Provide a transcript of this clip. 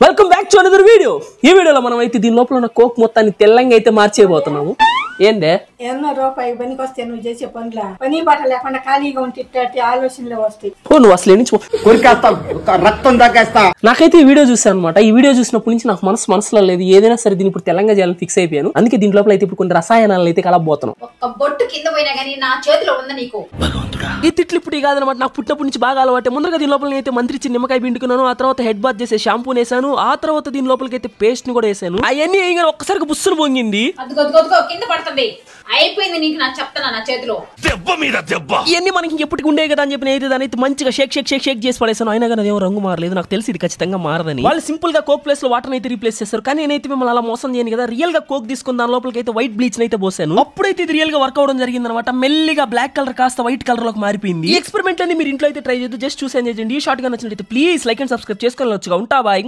Welcome back to another video. ఈ వీడియోలో మనం అయితే దీని లోపల ఉన్న కోక్ మొత్తాన్ని తెల్లంగా అయితే మార్చేయబోతున్నాము. ఏందే ఎన్నో రూపాయి పనికి వస్తే నువ్వు చేసే పనుల పని బాట లేకుండా ఖాళీగా ఉంటే ఆలోచనలు వస్తాయి. నువ్వు అసలు రక్తం తగ్గేస్తా. నాకైతే ఈ వీడియో చూసాను అనమాట. ఈ వీడియో చూసినప్పటి నుంచి నాకు మనసులో లేదు, ఏదైనా సరే దీన్ని ఇప్పుడు తెలంగాణ చేయాలని ఫిక్స్ అయిపోయాను. అందుకే దీని లోపల అయితే ఇప్పుడు కొన్ని రసాయనాలు అయితే కలబోతున్నాం. ఒక్క బొట్టు కింద పోయినా గానీ నా చేతిలో ఉంది నీకు. ఈ తిట్లు ఇప్పుడు కాదనమాట, నాకు పుట్టినప్పటి నుంచి బాగా అలవాటే. ముందుగా దీని లోపల అయితే మంత్రి ఇచ్చి నిమ్మకాయ పిండుకున్నాను, ఆ తర్వాత హెడ్ బాత్ చేసే షాంపూ వేసాను, ఆ తర్వాత దీని లోపలికి అయితే పేస్ట్ ని కూడా వేసాను. అవన్నీ వేయగానే ఒక్కసారిగా బుస్సును పొంగింది. కింద పడుతుంది, అయిపోయింది నీకు. నాకు చెప్తానా నా చేతిలో ఇవన్నీ మనకి ఎప్పటికి ఉండే కదా అని చెప్పి అయితే దాని అయితే మంచిగా షేక్ షేక్ షేక్ షేక్ చేసి పడేసాను. అయినా కానీ అదేమో రంగు మారలేదు. నాకు తెలిసి ఇది ఖచ్చితంగా మారదని. వాళ్ళు సింపుల్ గా కోక్ ప్లేస్ లో వాటర్ అయితే రీప్లేస్ చేస్తారు. కానీ నేనైతే మిమ్మల్ని అలా మోసం చేయను కదా. రియల్ గా కోక్ తీసుకుని దాని లోపలికి అయితే వైట్ బ్లీచ్ అయితే పోసాను. అప్పుడైతే ఇది రియల్ గా వర్క్ అవడం జరిగింది అనమాట. మెల్లిగా బ్లాక్ కలర్ కాస్త వైట్ కలర్ లోకి మారిపోయింది. ఈ ఎక్స్పెరిమెంట్ అని మీరు ఇంట్లో అయితే ట్రై చేద్దాం. జస్ట్ చూసి ఎంజాయ్ చేయండి. ఈ షార్ట్ గా నచ్చినట్లయితే ప్లీజ్ లైక్ అండ్ సబ్స్క్రైబ్ చేసుకోవచ్చు. ఉంటా బాయ్.